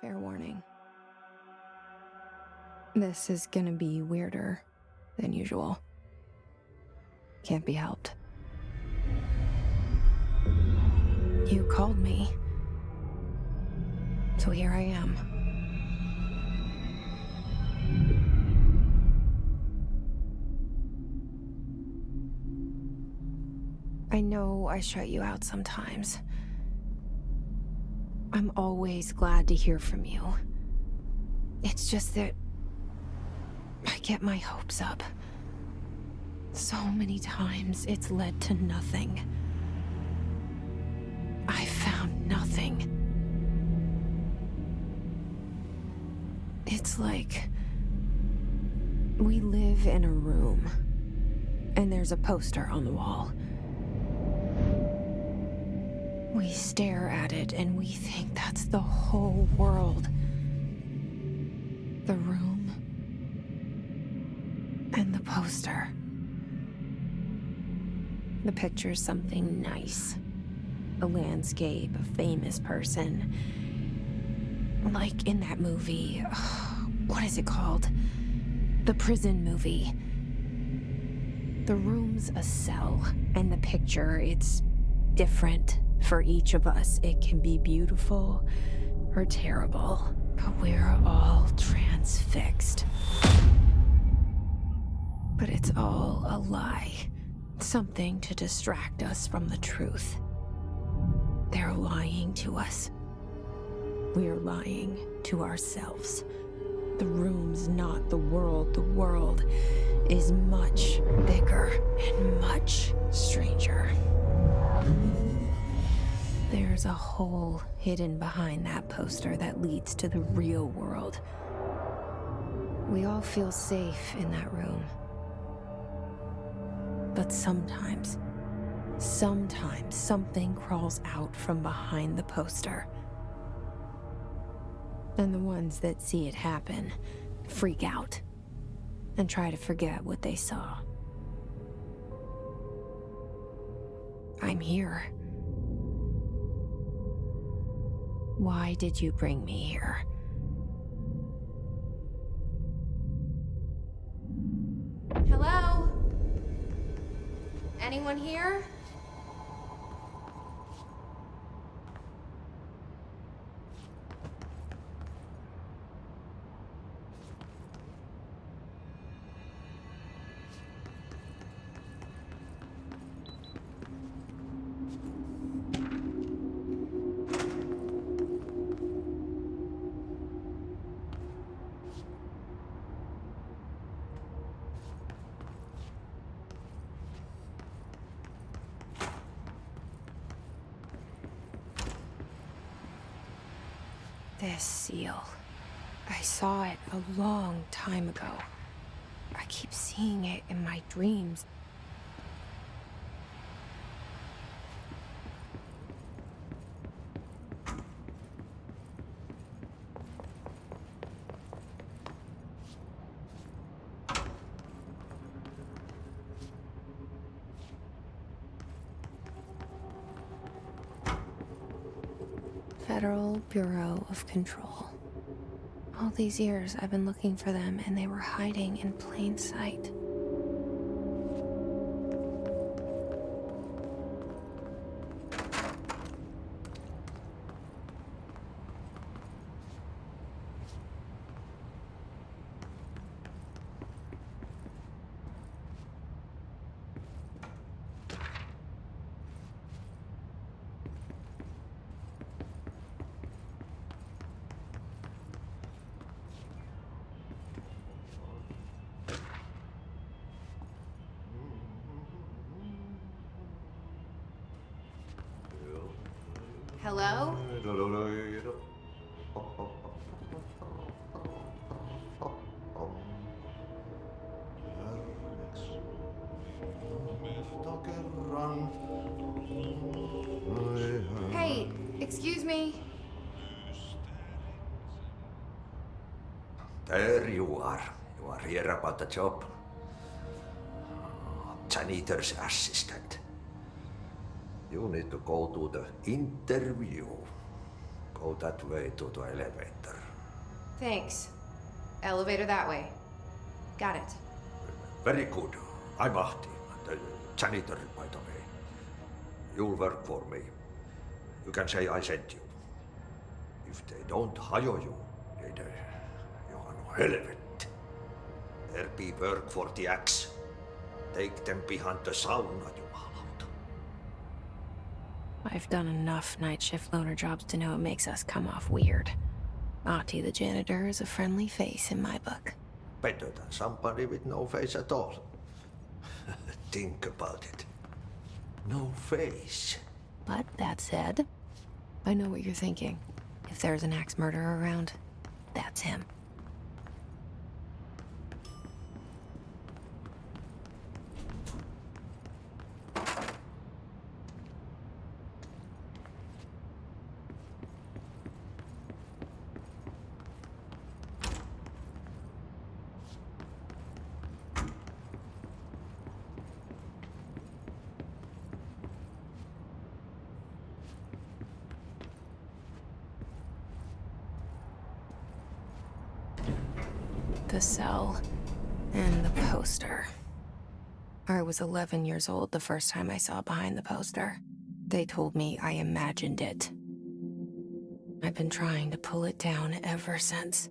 Fair warning. This is gonna be weirder than usual. Can't be helped. You called me. So here I am. I know I shut you out sometimes. I'm always glad to hear from you. It's just that I get my hopes up. So many times it's led to nothing. I found nothing. It's like we live in a room and there's a poster on the wall. We stare at it and we think that's the whole world. The room and the poster. The picture's something nice. A landscape, a famous person. Like in that movie, what is it called? The prison movie. The room's a cell, and the picture, it's different for each of us. It can be beautiful or terrible, but we're all transfixed. But it's all a lie. Something to distract us from the truth. They're lying to us. We're lying to ourselves. The room's not the world. The world is much bigger and much stranger. There's a hole hidden behind that poster that leads to the real world. We all feel safe in that room. But sometimes something crawls out from behind the poster. And the ones that see it happen freak out and try to forget what they saw. I'm here. Why did you bring me here? Hello? Anyone here? This seal. I saw it a long time ago. I keep seeing it in my dreams. Federal Bureau of Control. All these years I've been looking for them and they were hiding in plain sight. Hello? Hey, excuse me. There you are. You are here about the job. Janitor's assistant. You need to go to the interview. Go that way to the elevator. Thanks. Elevator that way. Got it. Very good. I'm Ahti, the janitor, by the way. You'll work for me. You can say I sent you. If they don't hire you, then you're no helvet. There be work for the axe. Take them behind the sauna, jumalauta. I've done enough night shift loner jobs to know it makes us come off weird. Ahti the janitor is a friendly face in my book. Better than somebody with no face at all. Think about it. No face. But that said, I know what you're thinking. If there's an axe murderer around, that's him. The cell and the poster. I was 11 years old the first time I saw behind the poster. They told me I imagined it. I've been trying to pull it down ever since.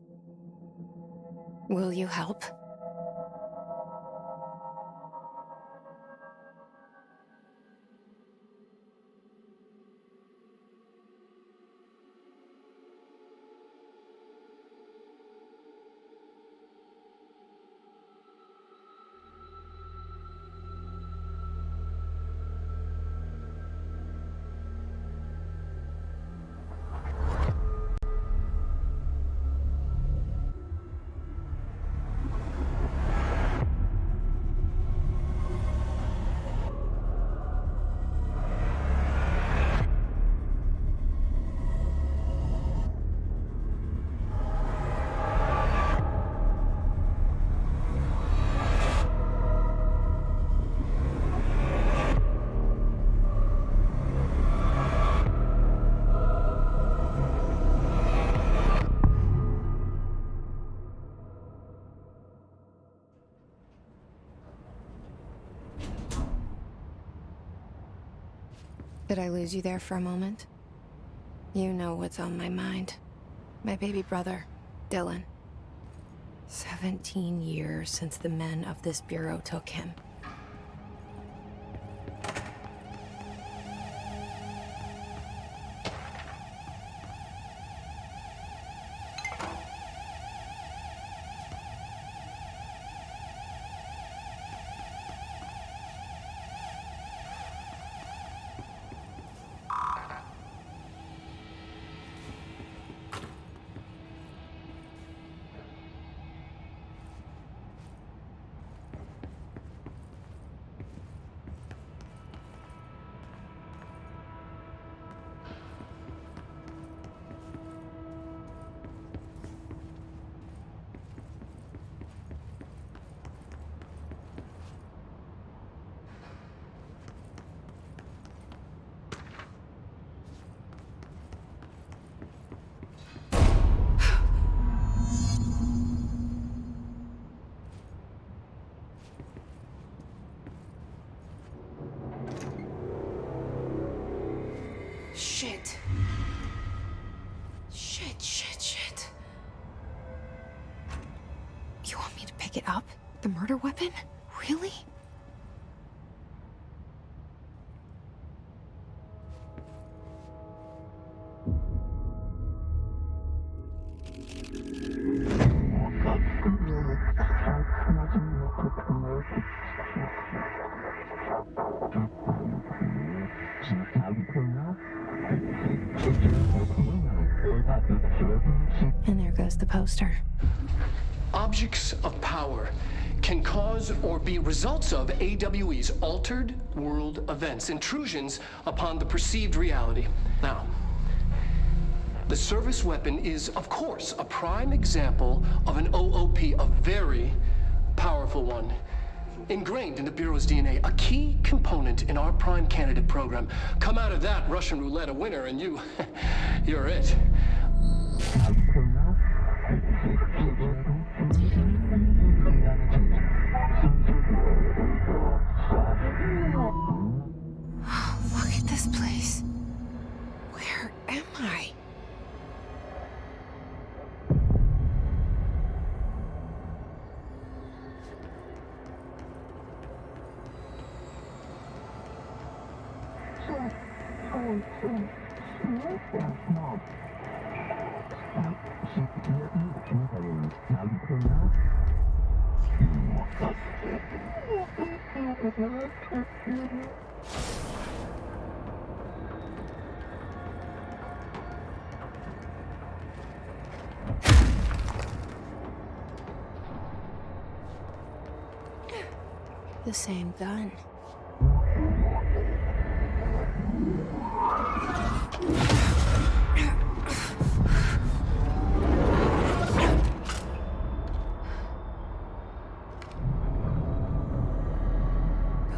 Will you help? Did I lose you there for a moment? You know what's on my mind. My baby brother, Dylan. 17 years since the men of this bureau took him. Shit. Shit. You want me to pick it up? The murder weapon? Really? And there goes the poster. Objects of power can cause or be results of AWE's altered world events, intrusions upon the perceived reality. Now, the service weapon is, of course, a prime example of an OOP, a very powerful one. ingrained in the Bureau's DNA, a key component in our prime candidate program. Come out of that Russian roulette a winner, and you're it. Look at this place. Where am I? The same gun.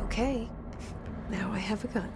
Okay, now I have a gun.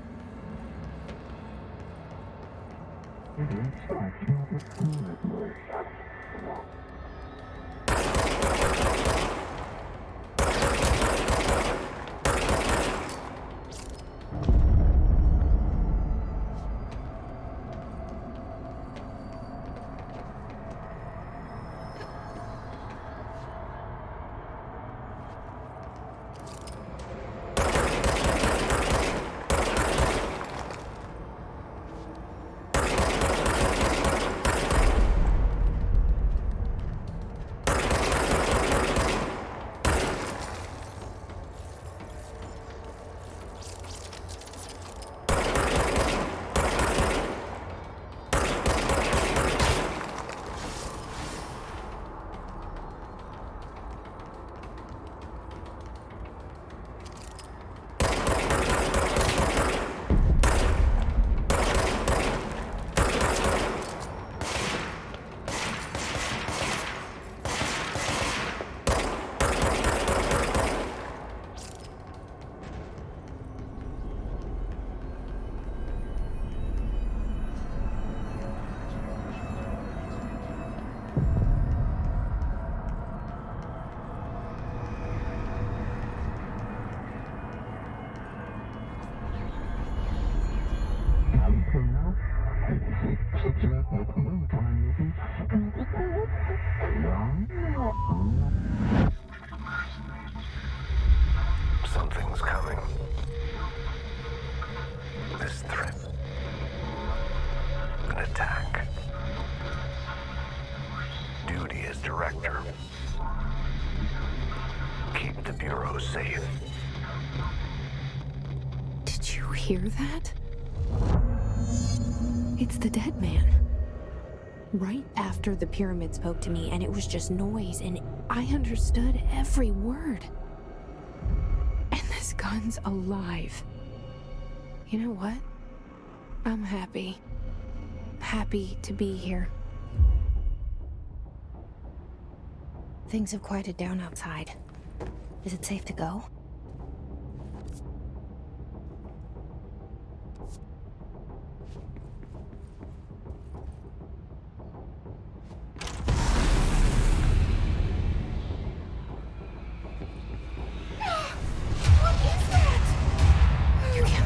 Something's coming. This threat. An attack. Duty as director. Keep the Bureau safe. Did you hear that? It's the dead man. Right after the pyramid spoke to me, and it was just noise, and I understood every word. And this gun's alive. You know what? I'm happy. Happy to be here. Things have quieted down outside. Is it safe to go?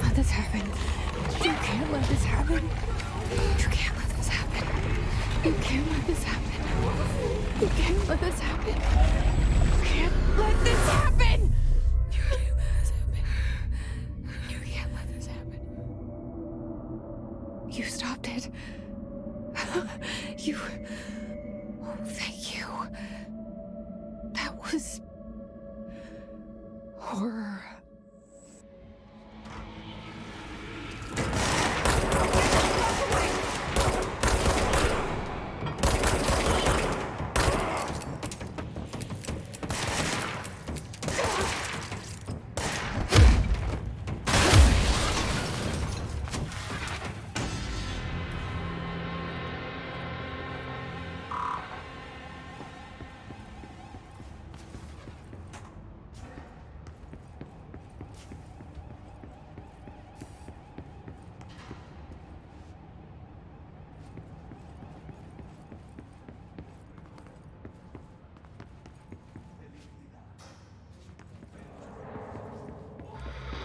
This happen. You can't let this happen. You can't let this happen. You can't let this happen. You can't let this happen. You can't let this happen. You can't let this happen. You can't let this happen. You stopped it. You. Oh, thank you. That was horror.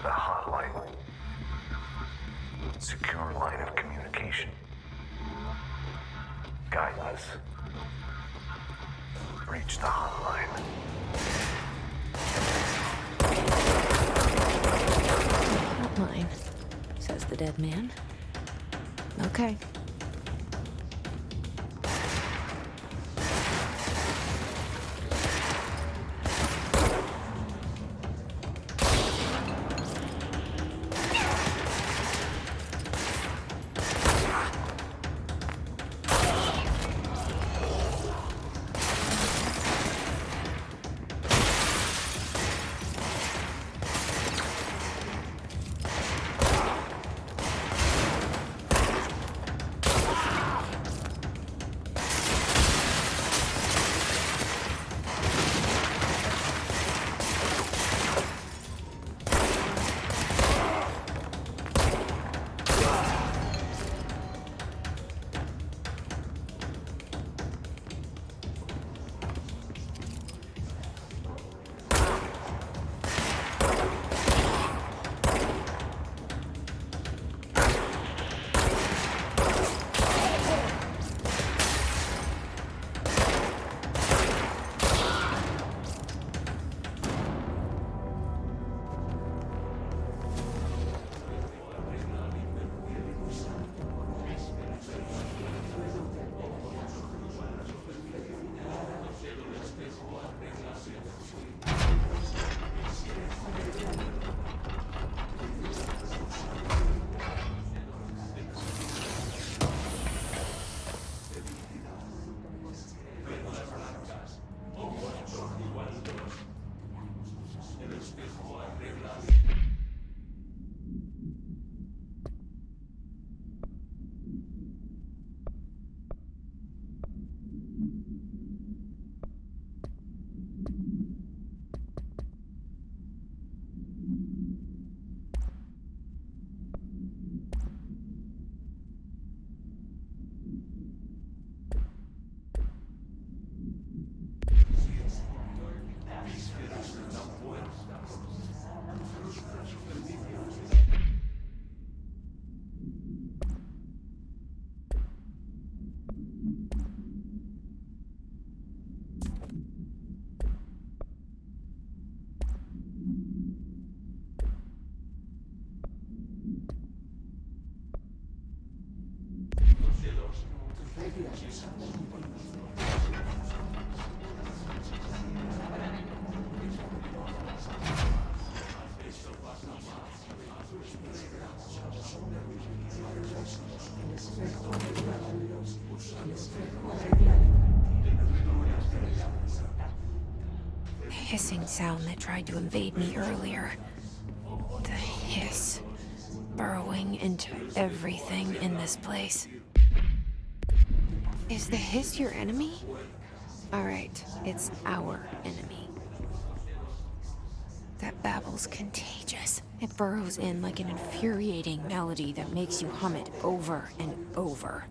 the hotline. Secure line of communication. Guidance. Reach the hotline. Hotline, says the dead man. Okay. Hissing sound that tried to invade me earlier. The hiss, burrowing into everything in this place. Is the hiss your enemy? Alright, it's our enemy. That babble's contagious. It burrows in like an infuriating melody that makes you hum it over and over.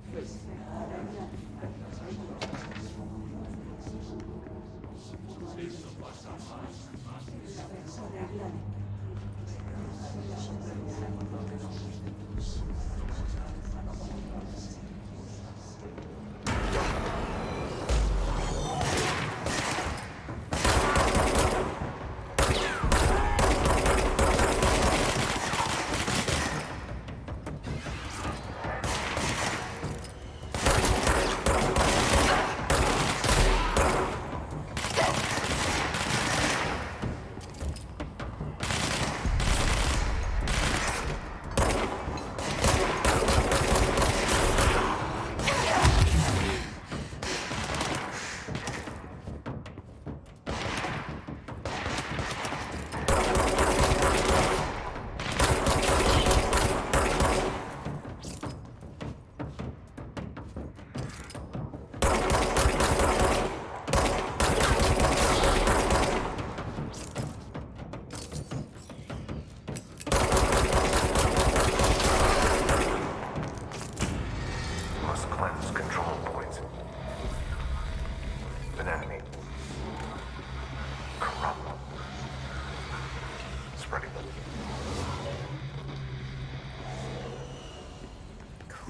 Spreading.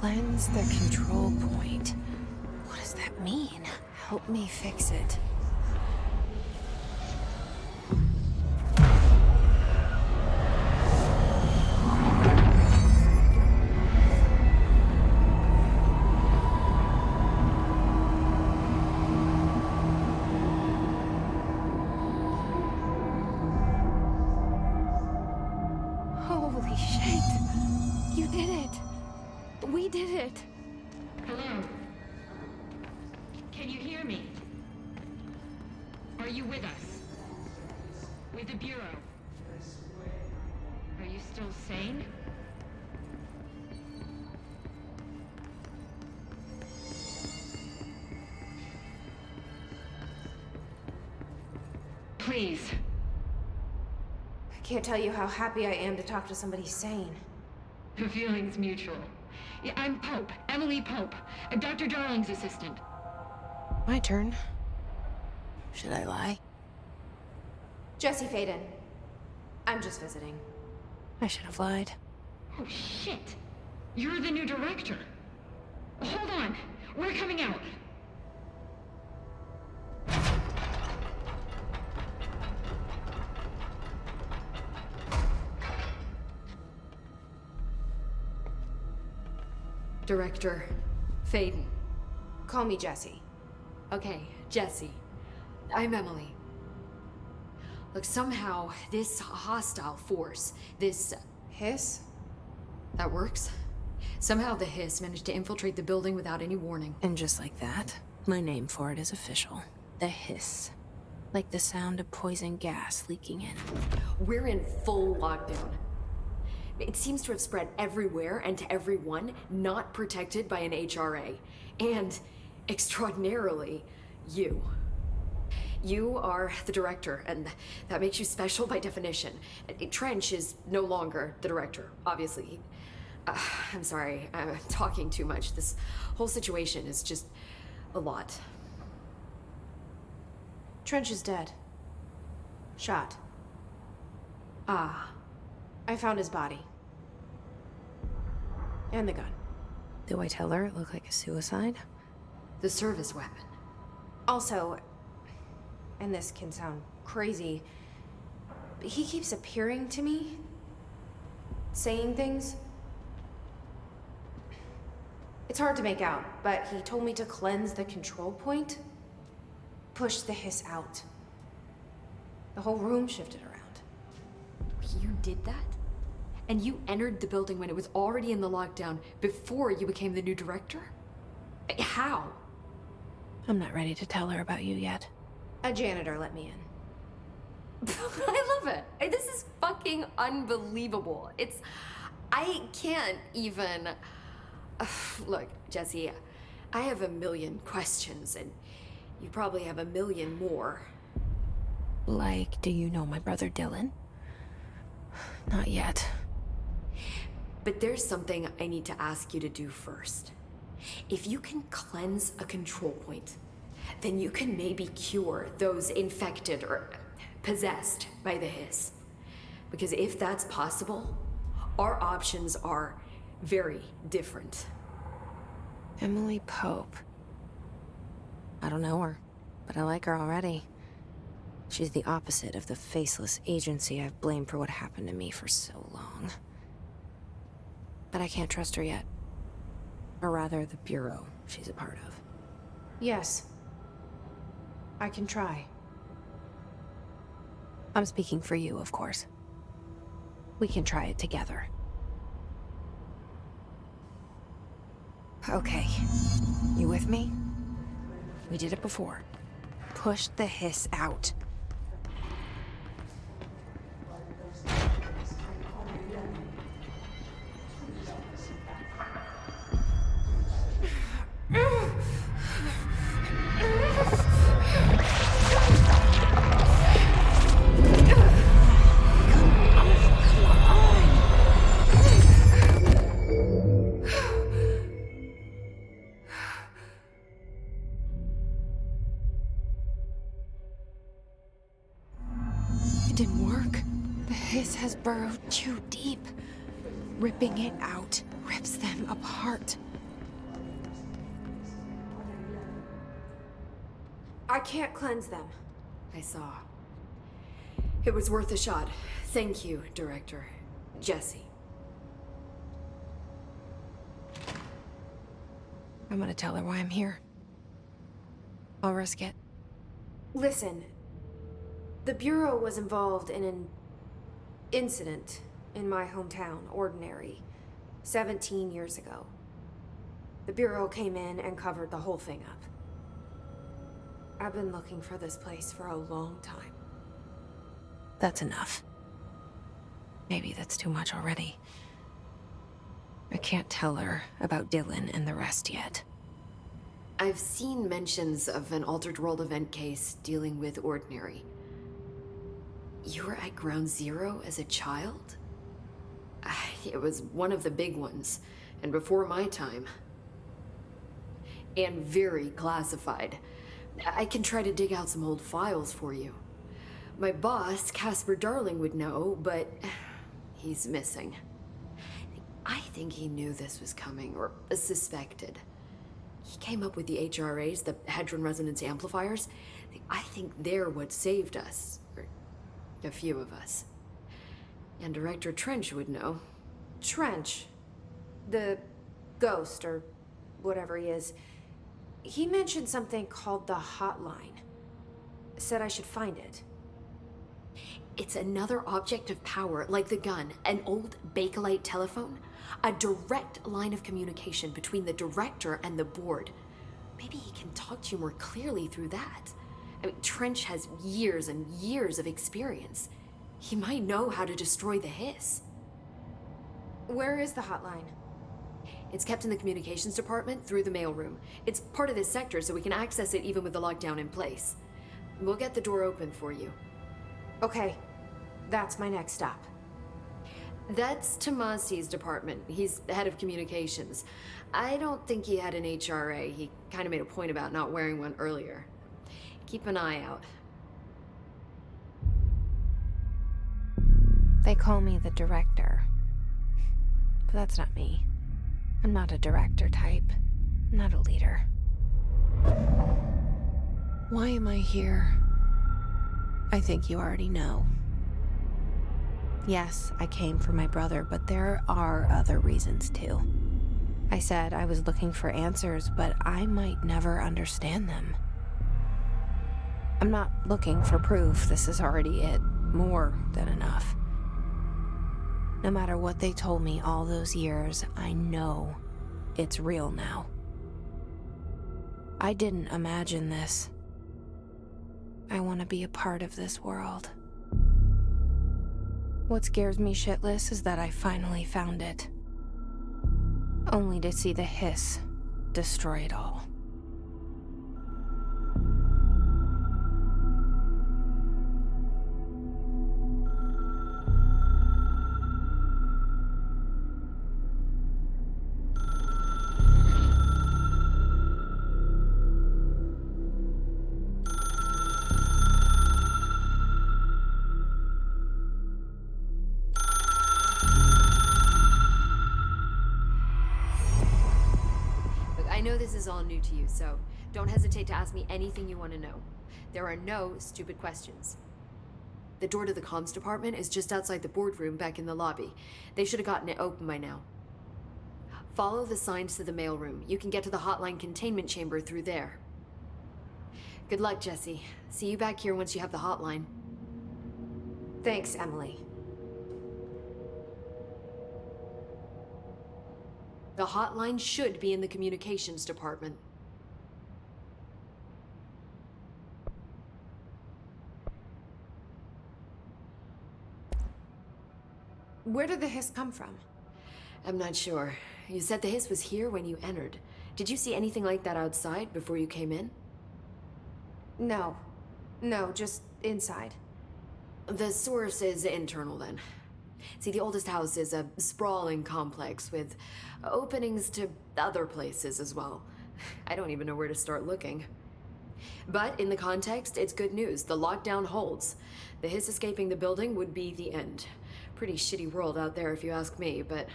Cleanse the control point. What does that mean? Help me fix it. Holy shit! You did it! We did it! Hello? Can you hear me? Are you with us? With the Bureau? Are you still sane? Please. I can't tell you how happy I am to talk to somebody sane. The feeling's mutual. Yeah, I'm Pope, Emily Pope, Dr. Darling's assistant. My turn. Should I lie? Jesse Faden. I'm just visiting. I should have lied. Oh, shit. You're the new director. Hold on. We're coming out. Director Faden. Call me Jesse. Okay, Jesse. I'm Emily. Look, somehow this hostile force, this... Hiss? that works? Somehow the hiss managed to infiltrate the building without any warning. And just like that, my name for it is official. The hiss. Like the sound of poison gas leaking in. We're in full lockdown. It seems to have spread everywhere and to everyone not protected by an HRA. And, extraordinarily, you. You are the director, and that makes you special by definition. Trench is no longer the director, obviously. I'm sorry, I'm talking too much. This whole situation is just a lot. Trench is dead. Shot. Ah. I found his body. And the gun. Do I tell her it looked like a suicide? The service weapon. Also, and this can sound crazy, but he keeps appearing to me, saying things. It's hard to make out, but he told me to cleanse the control point, push the hiss out. The whole room shifted around. You did that? And you entered the building when it was already in the lockdown before you became the new director? How? I'm not ready to tell her about you yet. A janitor let me in. I love it. This is fucking unbelievable. I can't even... Look, Jesse, I have a million questions, and you probably have a million more. Like, do you know my brother Dylan? Not yet. But there's something I need to ask you to do first. If you can cleanse a control point, then you can maybe cure those infected or possessed by the hiss. Because if that's possible, our options are very different. Emily Pope. I don't know her, but I like her already. She's the opposite of the faceless agency I've blamed for what happened to me for so long. But I can't trust her yet. Or rather, the Bureau she's a part of. Yes. I can try. I'm speaking for you, of course. We can try it together. Okay. You with me? We did it before. Push the hiss out. It didn't work. The hiss has burrowed too deep. Ripping it out rips them apart. I can't cleanse them. I saw. It was worth a shot. Thank you, Director. Jesse. I'm gonna tell her why I'm here. I'll risk it. Listen, the Bureau was involved in an incident in my hometown, Ordinary, 17 years ago. The Bureau came in and covered the whole thing up. I've been looking for this place for a long time. That's enough. Maybe that's too much already. I can't tell her about Dylan and the rest yet. I've seen mentions of an Altered World event case dealing with Ordinary. You were at Ground Zero as a child? It was one of the big ones, and before my time. And very classified. I can try to dig out some old files for you. My boss, Casper Darling, would know, but he's missing. I think he knew this was coming, or suspected. He came up with the HRAs, the Hadron Resonance Amplifiers. I think they're what saved us, or a few of us. And Director Trench would know. Trench, the ghost, or whatever he is, he mentioned something called the Hotline. Said I should find it. It's another object of power, like the gun, an old Bakelite telephone. A direct line of communication between the director and the board. Maybe he can talk to you more clearly through that. I mean, Trench has years and years of experience. He might know how to destroy the hiss. Where is the hotline? It's kept in the communications department through the mailroom. It's part of this sector, so we can access it even with the lockdown in place. We'll get the door open for you. Okay, that's my next stop. That's Tomasi's department. He's the head of communications. I don't think he had an HRA. He kind of made a point about not wearing one earlier. Keep an eye out. They call me the director. But that's not me. I'm not a director type. I'm not a leader. Why am I here? I think you already know. Yes, I came for my brother, but there are other reasons too. I said I was looking for answers, but I might never understand them. I'm not looking for proof. This is already it. More than enough. No matter what they told me all those years, I know it's real now. I didn't imagine this. I want to be a part of this world. What scares me shitless is that I finally found it. Only to see the hiss destroy it all. I know this is all new to you, so don't hesitate to ask me anything you want to know. There are no stupid questions. The door to the comms department is just outside the boardroom back in the lobby. They should have gotten it open by now. Follow the signs to the mailroom. You can get to the hotline containment chamber through there. Good luck, Jesse. See you back here once you have the hotline. Thanks, Emily. The hotline should be in the communications department. Where did the hiss come from? I'm not sure. You said the hiss was here when you entered. Did you see anything like that outside before you came in? No. No, just inside. The source is internal then. See, the oldest house is a sprawling complex with openings to other places as well. I don't even know where to start looking. But in the context, it's good news. The lockdown holds. The hiss escaping the building would be the end. Pretty shitty world out there if you ask me, but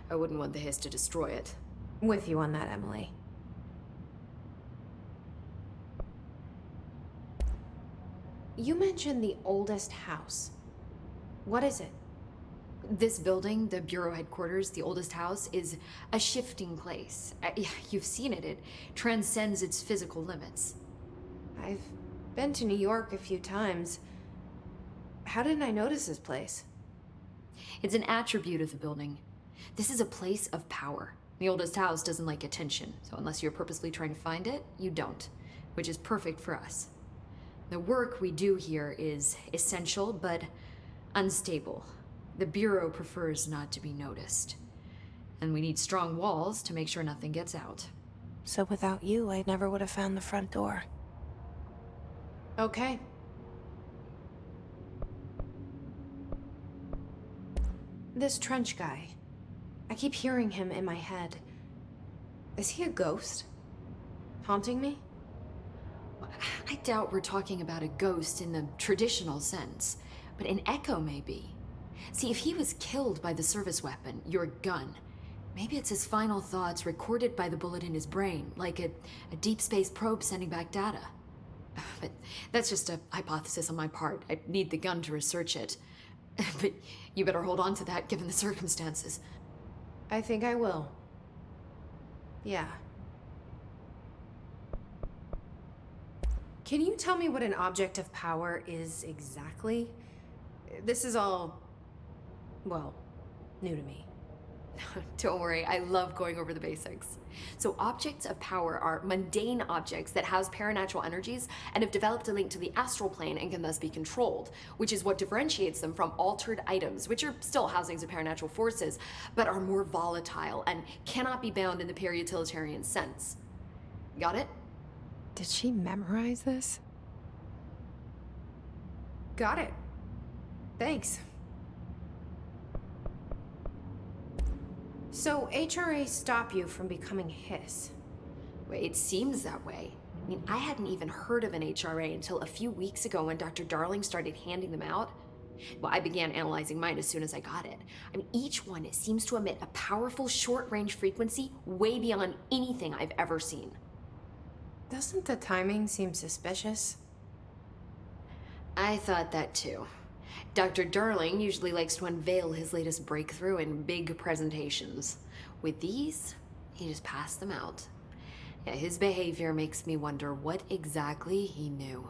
I wouldn't want the Hiss to destroy it. With you on that, Emily. You mentioned the oldest house. What is it? This building, the Bureau headquarters, the oldest house, is a shifting place. You've seen it. It transcends its physical limits. I've been to New York a few times. How didn't I notice this place? It's an attribute of the building. This is a place of power. The oldest house doesn't like attention, so unless you're purposely trying to find it, you don't, which is perfect for us. The work we do here is essential, but unstable. The Bureau prefers not to be noticed. And we need strong walls to make sure nothing gets out. So without you, I never would have found the front door. Okay. This trench guy. I keep hearing him in my head. Is he a ghost? Haunting me? I doubt we're talking about a ghost in the traditional sense, but an echo maybe. See, if he was killed by the service weapon, your gun, maybe it's his final thoughts recorded by the bullet in his brain, like a deep space probe sending back data. But that's just a hypothesis on my part. I need the gun to research it. But you better hold on to that given the circumstances. I think I will. Yeah. Can you tell me what an object of power is exactly? This is all, well, new to me. Don't worry, I love going over the basics. So objects of power are mundane objects that house paranatural energies and have developed a link to the astral plane and can thus be controlled, which is what differentiates them from altered items, which are still housings of paranatural forces, but are more volatile and cannot be bound in the peri-utilitarian sense. Got it? Did she memorize this? Got it. Thanks. So, HRA stop you from becoming Hiss? Wait, it seems that way. I mean, I hadn't even heard of an HRA until a few weeks ago when Dr. Darling started handing them out. Well, I began analyzing mine as soon as I got it. I mean, each one seems to emit a powerful short-range frequency way beyond anything I've ever seen. Doesn't the timing seem suspicious? I thought that too. Dr. Darling usually likes to unveil his latest breakthrough in big presentations. With these, he just passed them out. Yeah, his behavior makes me wonder what exactly he knew.